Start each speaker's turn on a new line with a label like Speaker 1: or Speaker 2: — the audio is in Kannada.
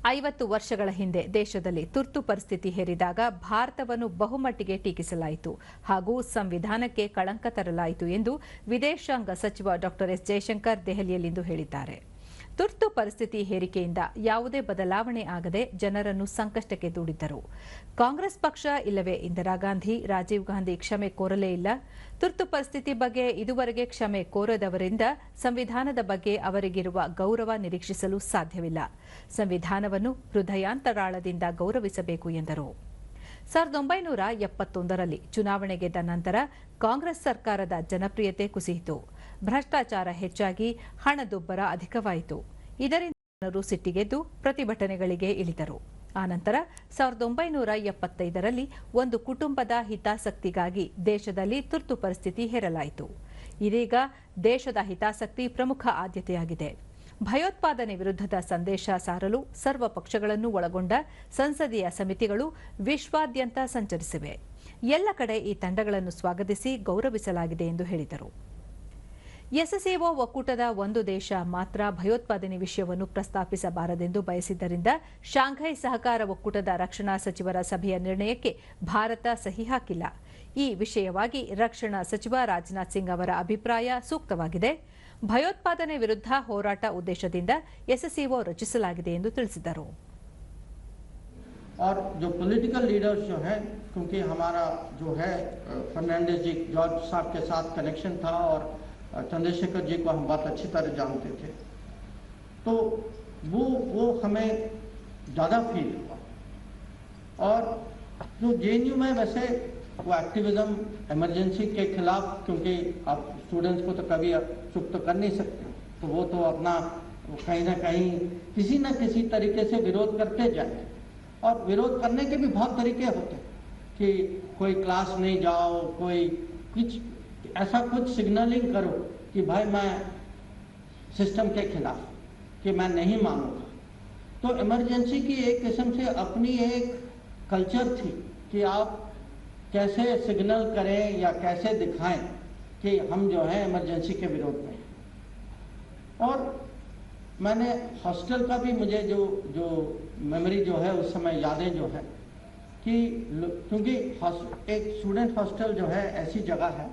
Speaker 1: 50 ವರ್ಷಗಳ ಹಿಂದೆ ದೇಶದಲ್ಲಿ ತುರ್ತು ಪರಿಸ್ಥಿತಿ ಹೇರಿದಾಗ ಭಾರತವನ್ನು ಬಹುಮಟ್ಟಿಗೆ ಟೀಕಿಸಲಾಯಿತು ಹಾಗೂ ಸಂವಿಧಾನಕ್ಕೆ ಕಳಂಕ ತರಲಾಯಿತು ಎಂದು ವಿದೇಶಾಂಗ ಸಚಿವ ಡಾ ಎಸ್ ಜಯಶಂಕರ್ ದೆಹಲಿಯಲ್ಲಿಂದು ಹೇಳಿದ್ದಾರೆ. ತುರ್ತು ಪರಿಸ್ಥಿತಿ ಹೇರಿಕೆಯಿಂದ ಯಾವುದೇ ಬದಲಾವಣೆ ಆಗದೆ ಜನರನ್ನು ಸಂಕಷ್ಟಕ್ಕೆ ದೂಡಿದ್ದರು. ಕಾಂಗ್ರೆಸ್ ಪಕ್ಷ ಇಲ್ಲವೇ ಇಂದಿರಾ ಗಾಂಧಿ, ರಾಜೀವ್ ಗಾಂಧಿ ಕ್ಷಮೆ ಕೋರಲೇ ಇಲ್ಲ. ತುರ್ತು ಪರಿಸ್ಥಿತಿ ಬಗ್ಗೆ ಇದುವರೆಗೆ ಕ್ಷಮೆ ಕೋರದವರಿಂದ ಸಂವಿಧಾನದ ಬಗ್ಗೆ ಅವರಿಗಿರುವ ಗೌರವ ನಿರೀಕ್ಷಿಸಲು ಸಾಧ್ಯವಿಲ್ಲ. ಸಂವಿಧಾನವನ್ನು ಹೃದಯಾಂತರಾಳದಿಂದ ಗೌರವಿಸಬೇಕು ಎಂದರು. 1971ರಲ್ಲಿ ಚುನಾವಣೆ ಗೆದ್ದ ನಂತರ ಕಾಂಗ್ರೆಸ್ ಸರ್ಕಾರದ ಜನಪ್ರಿಯತೆ ಕುಸಿಯಿತು. ಭ್ರಷ್ಟಾಚಾರ ಹೆಚ್ಚಾಗಿ ಹಣದುಬ್ಬರ ಅಧಿಕವಾಯಿತು. ಇದರಿಂದ ಜನರು ಸಿಟ್ಟಿಗೆದ್ದು ಪ್ರತಿಭಟನೆಗಳಿಗೆ ಇಳಿದರು. ಆನಂತರ 1975ರಲ್ಲಿ ಒಂದು ಕುಟುಂಬದ ಹಿತಾಸಕ್ತಿಗಾಗಿ ದೇಶದಲ್ಲಿ ತುರ್ತು ಪರಿಸ್ಥಿತಿ ಹೇರಲಾಯಿತು. ಇದೀಗ ದೇಶದ ಹಿತಾಸಕ್ತಿ ಪ್ರಮುಖ ಆದ್ಯತೆಯಾಗಿದೆ. ಭಯೋತ್ಪಾದನೆ ವಿರುದ್ಧದ ಸಂದೇಶ ಸಾರಲು ಸರ್ವ ಪಕ್ಷಗಳನ್ನು ಒಳಗೊಂಡ ಸಂಸದೀಯ ಸಮಿತಿಗಳು ವಿಶ್ವಾದ್ಯಂತ ಸಂಚರಿಸಿವೆ. ಎಲ್ಲ ಕಡೆ ಈ ತಂಡಗಳನ್ನು ಸ್ವಾಗತಿಸಿ ಗೌರವಿಸಲಾಗಿದೆ ಎಂದು ಹೇಳಿದರು. ಎಸ್ಸಿಒ ಒಕ್ಕೂಟದ ಒಂದು ದೇಶ ಮಾತ್ರ ಭಯೋತ್ಪಾದನೆ ವಿಷಯವನ್ನು ಪ್ರಸ್ತಾಪಿಸಬಾರದೆಂದು ಬಯಸಿದ್ದರಿಂದ ಶಾಂಘೈ ಸಹಕಾರ ಒಕ್ಕೂಟದ ರಕ್ಷಣಾ ಸಚಿವರ ಸಭೆಯ ನಿರ್ಣಯಕ್ಕೆ ಭಾರತ ಸಹಿ ಹಾಕಿಲ್ಲ. ಈ ವಿಷಯವಾಗಿ ರಕ್ಷಣಾ ಸಚಿವ ರಾಜನಾಥ್ ಸಿಂಗ್ ಅವರ ಅಭಿಪ್ರಾಯ ಸೂಕ್ತವಾಗಿದೆ. ಭಯೋತ್ಪಾದನೆ ವಿರುದ್ಧ ಹೋರಾಟ ಉದ್ದೇಶದಿಂದ ಎಸ್ಸಿಒ ರಚಿಸಲಾಗಿದೆ ಎಂದು ತಿಳಿಸಿದರು.
Speaker 2: और जो पॉलिटिकल लीडर्स जो है, क्योंकि हमारा जो है फर्नांडिस जी जॉर्ज साहब के साथ कनेक्शन था और चंद्रशेखर जी को हम बहुत अच्छी तरह जानते थे, तो वो हमें ज़्यादा फील हुआ. और जो जेएनयू में वैसे वो एक्टिविज्म इमरजेंसी के खिलाफ, क्योंकि आप स्टूडेंट्स को तो कभी चुप तो कर नहीं सकते, तो वो तो अपना कहीं ना कहीं किसी न किसी तरीके से विरोध करते जाए. और विरोध करने के भी बहुत तरीके होते हैं कि कोई क्लास नहीं जाओ, कोई कुछ ऐसा कुछ सिग्नलिंग करो कि भाई मैं सिस्टम के खिलाफ, कि मैं नहीं मानूंगा. तो इमरजेंसी की एक किस्म से अपनी एक कल्चर थी कि आप कैसे सिग्नल करें या कैसे दिखाएं कि हम जो है इमरजेंसी के विरोध में. और मैंने हॉस्टल का भी मुझे जो मेमोरी जो है उस समय यादें जो है कि क्योंकि एक स्टूडेंट हॉस्टल जो है ऐसी जगह है